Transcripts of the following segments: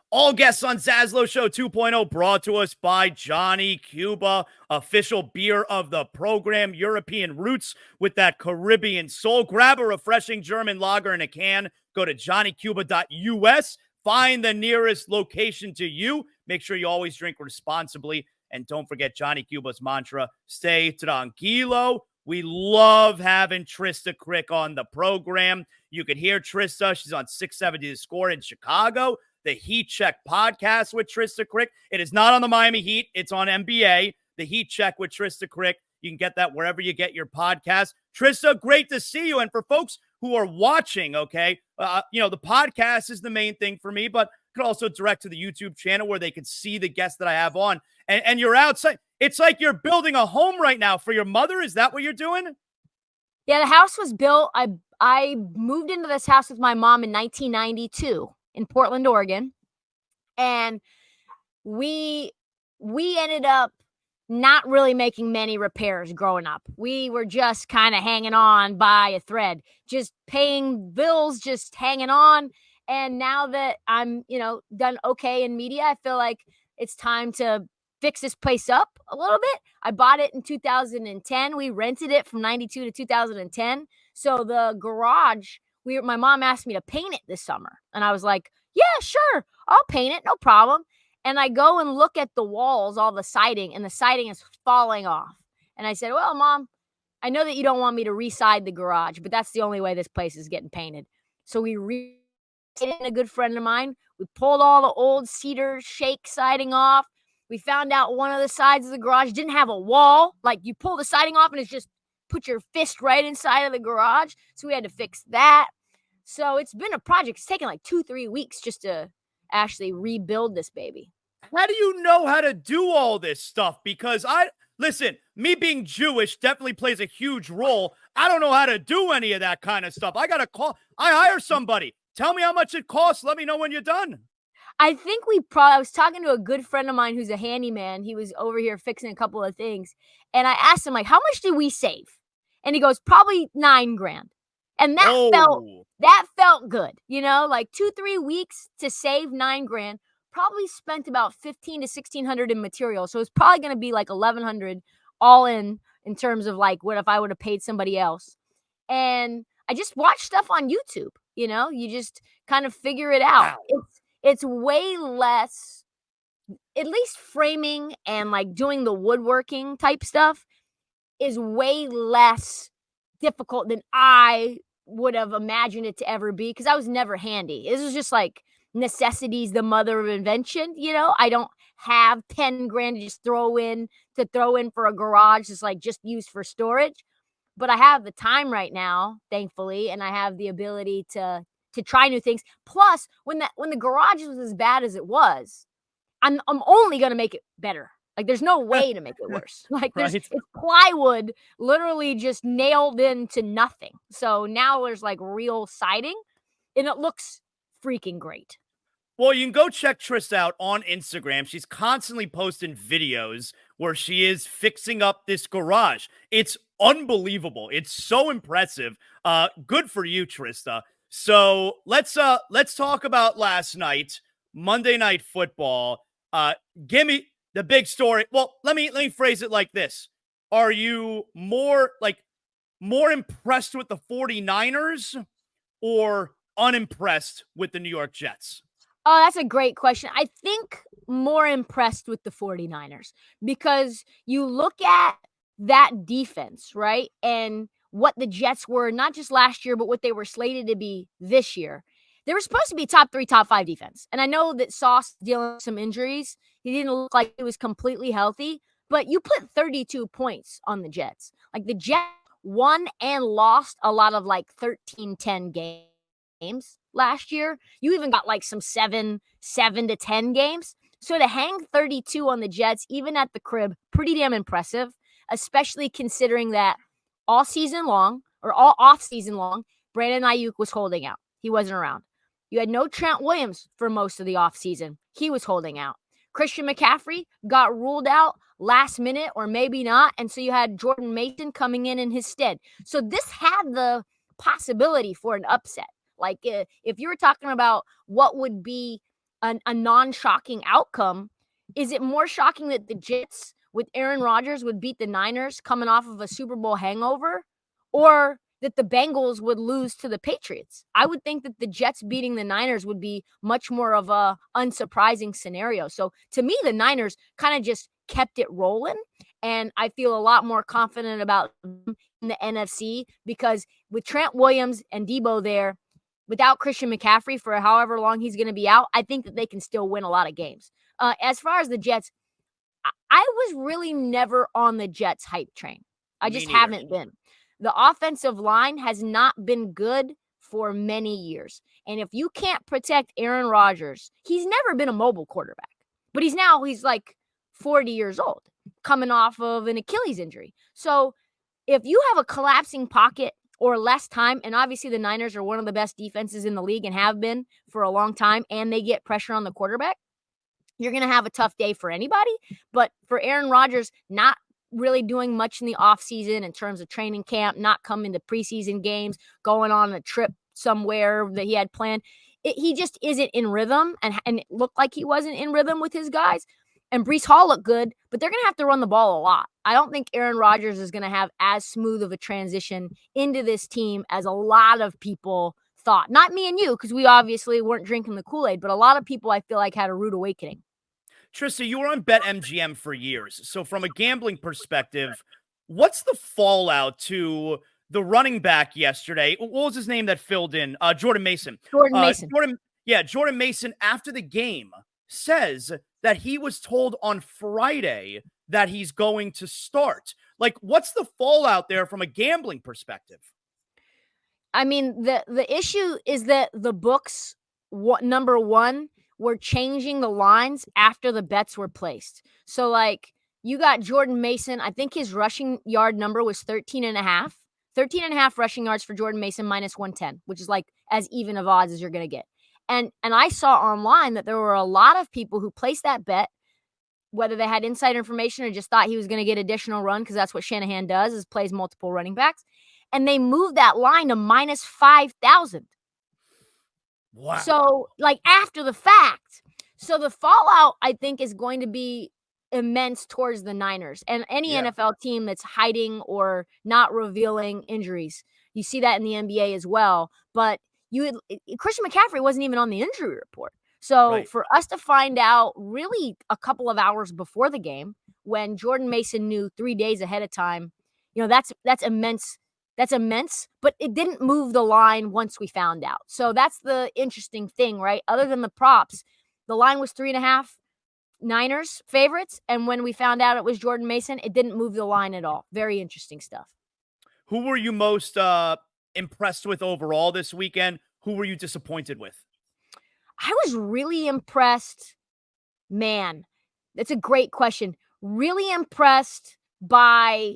All guests on ZASLOW Show 2.0 brought to us by Johnny Cuba, official beer of the program. European roots with that Caribbean soul. Grab a refreshing German lager in a can. Go to johnnycuba.us. Find the nearest location to you. Make sure you always drink responsibly. And don't forget Johnny Cuba's mantra, stay tranquilo. We love having Trysta Krick on the program. You can hear Trysta. She's on 670 The Score in Chicago. The Heat Check podcast with Trysta Krick. It is not on the Miami Heat. It's on NBA. The Heat Check with Trysta Krick. You can get that wherever you get your podcast. Trysta, great to see you. And for folks who are watching, okay, the podcast is the main thing for me, but could also direct to the YouTube channel where they can see the guests that I have on. And you're outside. It's like you're building a home right now for your mother. Is that what you're doing? Yeah, the house was built. I moved into this house with my mom in 1992 in Portland, Oregon. And we ended up not really making many repairs growing up. We were just kind of hanging on by a thread, just paying bills, just hanging on. And now that I'm, done okay in media, I feel like it's time to fix this place up a little bit. I bought it in 2010. We rented it from 92 to 2010. So the garage, my mom asked me to paint it this summer. And I was like, yeah, sure, I'll paint it, no problem. And I go and look at the walls, all the siding, and the siding is falling off. And I said, well, Mom, I know that you don't want me to re-side the garage, but that's the only way this place is getting painted. So we re-painted a good friend of mine. We pulled all the old cedar shake siding off. We found out one of the sides of the garage didn't have a wall. Like, you pull the siding off and it's just put your fist right inside of the garage. So we had to fix that. So it's been a project. It's taken like 2-3 weeks just to actually rebuild this baby. How do you know how to do all this stuff? Because listen, me being Jewish definitely plays a huge role. I don't know how to do any of that kind of stuff. I hire somebody. Tell me how much it costs. Let me know when you're done. I think I was talking to a good friend of mine who's a handyman. He was over here fixing a couple of things. And I asked him, like, how much did we save? And he goes, probably $9,000. And that felt good. Like 2-3 weeks to save $9,000, probably spent about $1,500 to $1,600 in material. So it's probably going to be like $1,100 all in terms of like what if I would have paid somebody else. And I just watch stuff on YouTube. You just kind of figure it out. Wow. It's way less, at least framing and like doing the woodworking type stuff is way less difficult than I would have imagined it to ever be, because I was never handy. This was just like necessity's the mother of invention. I don't have $10,000 to just throw in for a garage that's like just used for storage, but I have the time right now, thankfully, and I have the ability to try new things. Plus, when the garage was as bad as it was, I'm only gonna make it better. Like, there's no way to make it worse. Like, it's plywood literally just nailed into nothing. So now there's like real siding, and it looks freaking great. Well, you can go check Trysta out on Instagram. She's constantly posting videos where she is fixing up this garage. It's unbelievable. It's so impressive. Good for you, Trysta. So let's talk about last night, Monday Night Football. Give me the big story. Well, let me phrase it like this. Are you more impressed with the 49ers or unimpressed with the New York Jets? Oh, that's a great question. I think more impressed with the 49ers, because you look at that defense, right? And what the Jets were, not just last year, but what they were slated to be this year. They were supposed to be top 3, top 5 defense. And I know that Sauce dealing with some injuries. He didn't look like he was completely healthy, but you put 32 points on the Jets. Like, the Jets won and lost a lot of like 13-10 games last year. You even got like some 7-10 games. So to hang 32 on the Jets, even at the crib, pretty damn impressive, especially considering that all off season long, Brandon Ayuk was holding out. He wasn't around. You had no Trent Williams for most of the offseason. He was holding out. Christian McCaffrey got ruled out last minute, or maybe not, and so you had Jordan Mason coming in his stead. So this had the possibility for an upset. Like, if you were talking about what would be a non-shocking outcome. Is it more shocking that the Jets with Aaron Rodgers would beat the Niners coming off of a Super Bowl hangover, or that the Bengals would lose to the Patriots? I would think that the Jets beating the Niners would be much more of a unsurprising scenario. So to me, the Niners kind of just kept it rolling, and I feel a lot more confident about them in the NFC because with Trent Williams and Debo there, without Christian McCaffrey for however long he's going to be out, I think that they can still win a lot of games. As far as the Jets, I was really never on the Jets hype train. I just haven't been. The offensive line has not been good for many years. And if you can't protect Aaron Rodgers, he's never been a mobile quarterback. But he's like 40 years old, coming off of an Achilles injury. So if you have a collapsing pocket or less time, and obviously the Niners are one of the best defenses in the league and have been for a long time, and they get pressure on the quarterback, you're going to have a tough day for anybody. But for Aaron Rodgers, not really doing much in the offseason in terms of training camp, not coming to preseason games, going on a trip somewhere that he had planned, he just isn't in rhythm, and it looked like he wasn't in rhythm with his guys. And Breece Hall looked good, but they're going to have to run the ball a lot. I don't think Aaron Rodgers is going to have as smooth of a transition into this team as a lot of people thought. Not me and you, because we obviously weren't drinking the Kool-Aid, but a lot of people I feel like had a rude awakening. Trysta, you were on BetMGM for years. So from a gambling perspective, what's the fallout to the running back yesterday? What was his name that filled in? Jordan Mason. Jordan Mason. Jordan Mason after the game says that he was told on Friday that he's going to start. Like, what's the fallout there from a gambling perspective? I mean, the issue is that the books, number one, were changing the lines after the bets were placed. So, like, you got Jordan Mason. I think his rushing yard number was 13.5. 13.5 rushing yards for Jordan Mason minus 110, which is like as even of odds as you're going to get. And I saw online that there were a lot of people who placed that bet, whether they had insider information or just thought he was going to get additional run, because that's what Shanahan does, is plays multiple running backs. And they moved that line to minus 5,000. Wow. So, like, after the fact. So the fallout, I think, is going to be immense towards the Niners and any NFL team that's hiding or not revealing injuries. You see that in the NBA as well. But Christian McCaffrey wasn't even on the injury report. So for us to find out really a couple of hours before the game, when Jordan Mason knew 3 days ahead of time, that's immense. That's immense, but it didn't move the line once we found out. So that's the interesting thing, right? Other than the props, the line was 3.5 Niners favorites. And when we found out it was Jordan Mason, it didn't move the line at all. Very interesting stuff. Who were you most impressed with overall this weekend? Who were you disappointed with? I was really impressed. Man, that's a great question. Really impressed by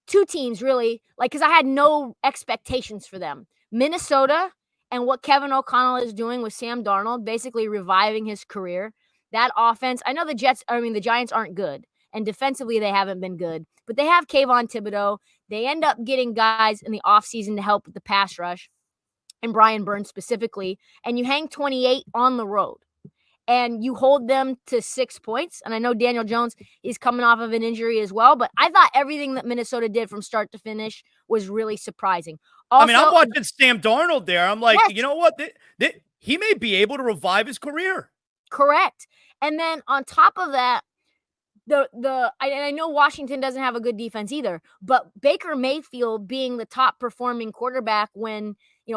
two teams, really, because I had no expectations for them. Minnesota and what Kevin O'Connell is doing with Sam Darnold, basically reviving his career. That offense, I know the Giants aren't good, and defensively they haven't been good, but they have Kayvon Thibodeau. They end up getting guys in the offseason to help with the pass rush, and Brian Burns specifically, and you hang 28 on the road. And you hold them to 6 points. And I know Daniel Jones is coming off of an injury as well, but I thought everything that Minnesota did from start to finish was really surprising. Also, I'm watching Sam Darnold there. I'm like, yes. You know what? He may be able to revive his career. Correct. And then on top of that, I know Washington doesn't have a good defense either, but Baker Mayfield being the top performing quarterback when,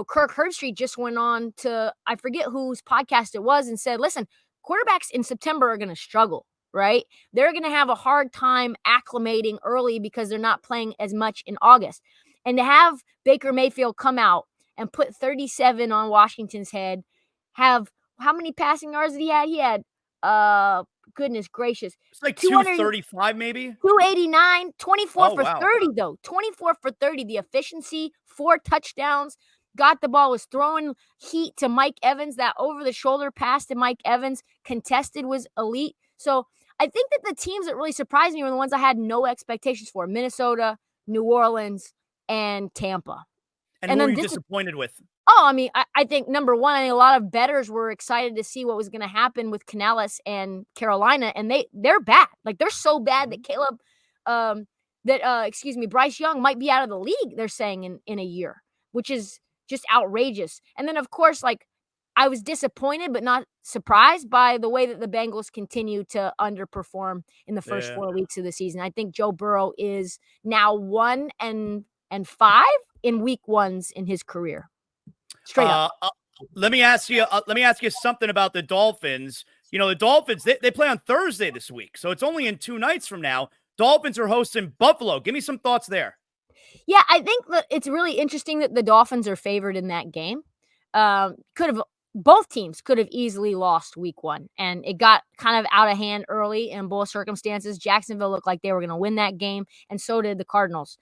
Kirk Herbstreit just went on to, I forget whose podcast it was, and said, listen, quarterbacks in September are going to struggle, right? They're going to have a hard time acclimating early because they're not playing as much in August. And to have Baker Mayfield come out and put 37 on Washington's head, have how many passing yards did he had? He had, goodness gracious. It's like 235 maybe? 289, 24 for wow. 30 though. 24 for 30. The efficiency, 4 touchdowns. Got the ball, was throwing heat to Mike Evans. That over-the-shoulder pass to Mike Evans, contested, was elite. So I think that the teams that really surprised me were the ones I had no expectations for. Minnesota, New Orleans, and Tampa. And who were you disappointed with? Oh, I mean, I think number one, I think a lot of bettors were excited to see what was going to happen with Canales and Carolina, and they're bad. Like they're so bad that Bryce Young might be out of the league. They're saying in a year, which is just outrageous. And then of course, like I was disappointed but not surprised by the way that the Bengals continue to underperform in the first Yeah. 4 weeks of the season. I think Joe Burrow is now 1-5 in week ones in his career. Straight up. Let me ask you something about the Dolphins. You know, the Dolphins, they play on Thursday this week, so it's only in 2 nights from now. Dolphins are hosting Buffalo. Give me some thoughts there. Yeah, I think that it's really interesting that the Dolphins are favored in that game. Both teams could have easily lost week one, and it got kind of out of hand early in both circumstances. Jacksonville looked like they were going to win that game, and so did the Cardinals.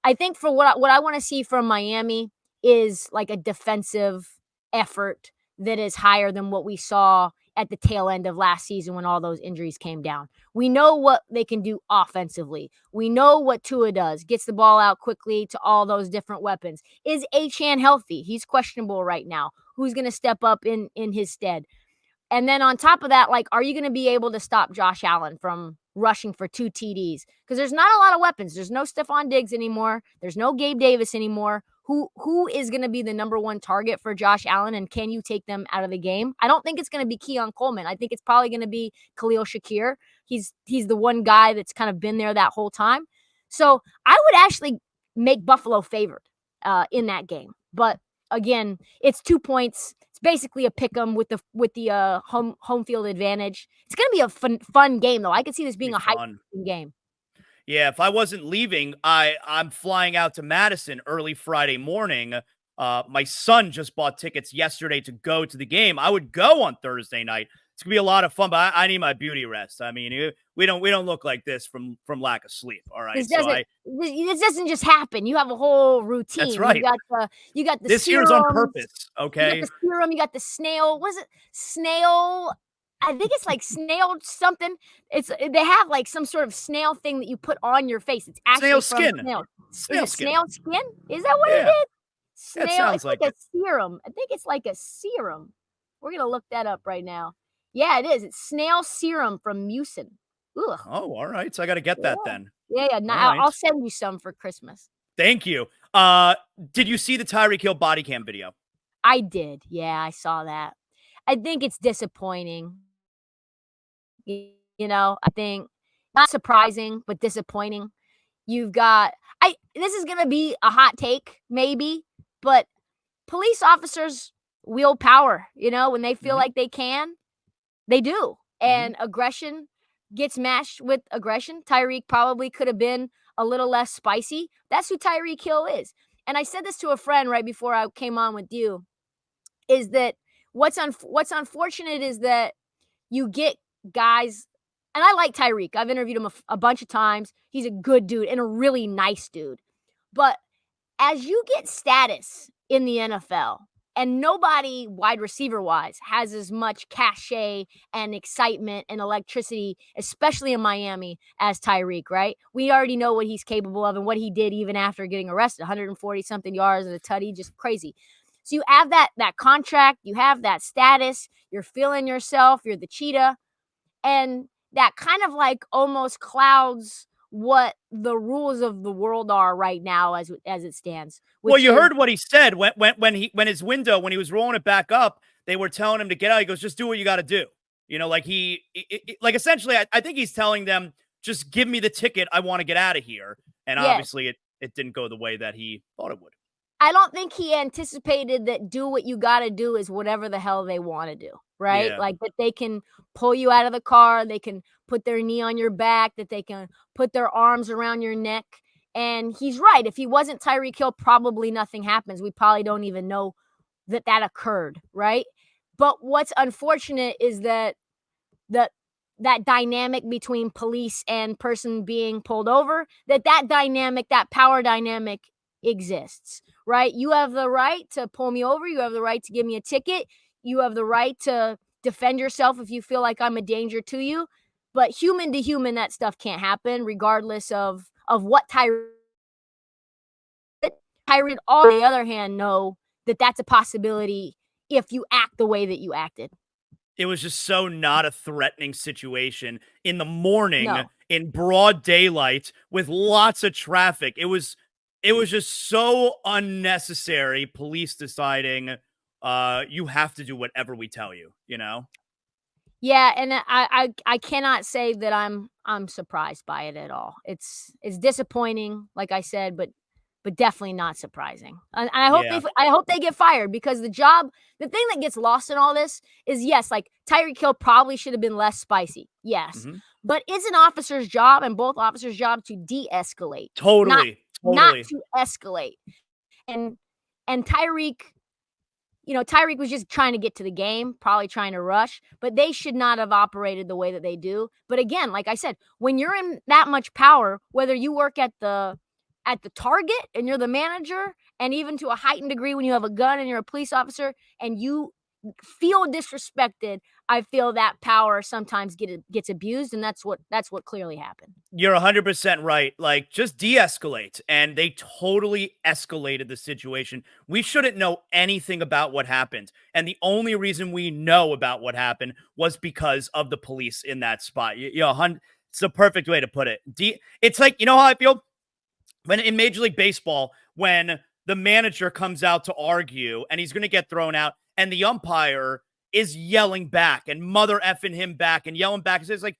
I think for what I want to see from Miami is like a defensive effort that is higher than what we saw at the tail end of last season when all those injuries came down. We know what they can do offensively. We know what Tua does, gets the ball out quickly to all those different weapons. Is Achane healthy? He's questionable right now. Who's going to step up in his stead? And then on top of that, like, are you going to be able to stop Josh Allen from rushing for 2 TDs? Because there's not a lot of weapons. There's no Stephon Diggs anymore. There's no Gabe Davis anymore. Who is going to be the number one target for Josh Allen, and can you take them out of the game? I don't think it's going to be Keon Coleman. I think it's probably going to be Khalil Shakir. He's the one guy that's kind of been there that whole time. So I would actually make Buffalo favored in that game. But again, it's 2 points. It's basically a pick 'em with the home field advantage. It's going to be a fun game, though. I could see this being a high game. Yeah, if I wasn't leaving, I'm flying out to Madison early Friday morning. My son just bought tickets yesterday to go to the game. I would go on Thursday night. It's gonna be a lot of fun, but I need my beauty rest. I mean, we don't look like this from lack of sleep. All right, this doesn't just happen. You have a whole routine. That's right. You got the this serums, year's on purpose. Okay, you got the serum. You got the snail. Was it snail? I think it's like snail something. They have like some sort of snail thing that you put on your face. It's actually snail skin. Snail. Snail skin. Snail skin? Is that what it is? Snail. That sounds it's like a serum. I think it's like a serum. We're gonna look that up right now. Yeah, it is. It's snail serum from Mucin. Ugh. Oh, all right. So I got to get that then. Yeah. Now I'll send you some for Christmas. Thank you. Did you see the Tyreek Hill body cam video? I did. Yeah, I saw that. I think it's disappointing. You know, I think not surprising, but disappointing. You've got this is going to be a hot take maybe, but police officers wield power, when they feel like they can, they do. And aggression gets matched with aggression. Tyreek probably could have been a little less spicy. That's who Tyreek Hill is. And I said this to a friend right before I came on with you, is that what's unfortunate is that you get guys, and I like Tyreek. I've interviewed him a bunch of times. He's a good dude and a really nice dude. But as you get status in the NFL, and nobody wide receiver wise has as much cachet and excitement and electricity, especially in Miami, as Tyreek, right? We already know what he's capable of and what he did even after getting arrested, 140 something yards and a tutty, just crazy. So you have that contract, you have that status, you're feeling yourself, you're the cheetah. And that kind of like almost clouds what the rules of the world are right now as it stands. Well, you heard what he said when he was rolling it back up, they were telling him to get out. He goes, just do what you got to do. Like essentially, I think he's telling them, just give me the ticket. I want to get out of here. And obviously it didn't go the way that he thought it would. I don't think he anticipated that do what you got to do is whatever the hell they want to do, right? Yeah. Like that they can pull you out of the car, they can put their knee on your back, that they can put their arms around your neck. And he's right. If he wasn't Tyreek Hill, probably nothing happens. We probably don't even know that occurred, right? But what's unfortunate is that dynamic between police and person being pulled over, that dynamic, that power dynamic exists, right? You have the right to pull me over. You have the right to give me a ticket. You have the right to defend yourself if you feel like I'm a danger to you. But human to human, that stuff can't happen regardless of what Tyreek, on the other hand, know that that's a possibility if you act the way that you acted. It was just so not a threatening situation in the morning, No. in broad daylight with lots of traffic. It was just so unnecessary. Police deciding, you have to do whatever we tell you, you know? Yeah, and I cannot say that I'm surprised by it at all. It's disappointing, like I said, but definitely not surprising. And I hope Yeah. I hope they get fired, because the thing that gets lost in all this is, yes, like Tyreek Hill probably should have been less spicy. Yes. Mhm. But it's an officer's job, and both officers' job, to de-escalate, Totally. not Totally. to escalate. And Tyreek, Tyreek was just trying to get to the game, probably trying to rush, but they should not have operated the way that they do. But again, like I said, when you're in that much power, whether you work at the target and you're the manager, and even to a heightened degree when you have a gun and you're a police officer and you feel disrespected, I feel that power sometimes gets abused, and that's what clearly happened. You're 100% right. Like, just de-escalate. And they totally escalated the situation. We shouldn't know anything about what happened. And the only reason we know about what happened was because of the police in that spot. It's the perfect way to put it. It's like, you know how I feel? When in Major League Baseball, when the manager comes out to argue and he's going to get thrown out, and the umpire is yelling back and mother effing him back and yelling back. It's like,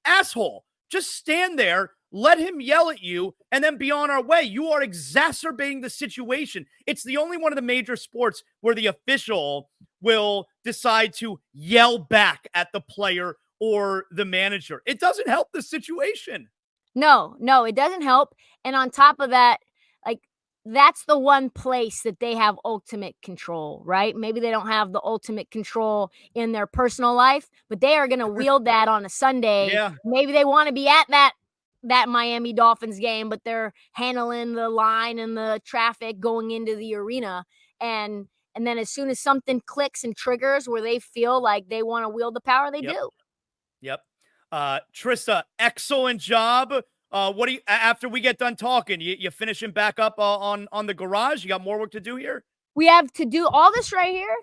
asshole, just stand there, let him yell at you, and then be on our way. You are exacerbating the situation. It's the only one of the major sports where the official will decide to yell back at the player or the manager. It doesn't help the situation. No, it doesn't help. And on top of that, like, that's the one place that they have ultimate control, right? Maybe they don't have the ultimate control in their personal life, but they are going to wield that on a Sunday. Yeah. Maybe they want to be at that Miami Dolphins game, but they're handling the line and the traffic going into the arena. And then as soon as something clicks and triggers where they feel like they want to wield the power, they do. Yep. Trysta, excellent job. What do you, after we get done talking, you finishing back up on the garage? You got more work to do here? We have to do all this right here.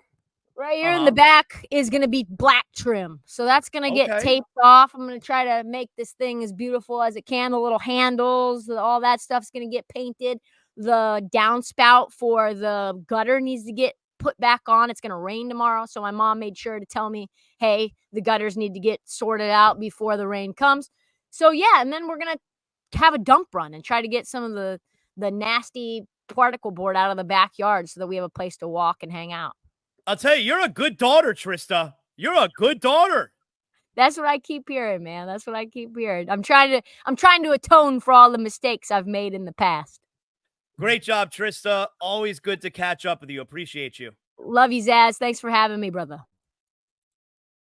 Right here in the back is going to be black trim. So that's going to get taped off. I'm going to try to make this thing as beautiful as it can. The little handles, all that stuff's going to get painted. The downspout for the gutter needs to get put back on. It's going to rain tomorrow. So my mom made sure to tell me, hey, the gutters need to get sorted out before the rain comes. So yeah, and then we're going to have a dump run and try to get some of the nasty particle board out of the backyard so that we have a place to walk and hang out. I'll tell you, you're a good daughter, Trysta. You're a good daughter. That's what I keep hearing, man. That's what I keep hearing. I'm trying to atone for all the mistakes I've made in the past. Great job, Trysta. Always good to catch up with you. Appreciate you. Love you, Zaz. Thanks for having me, brother.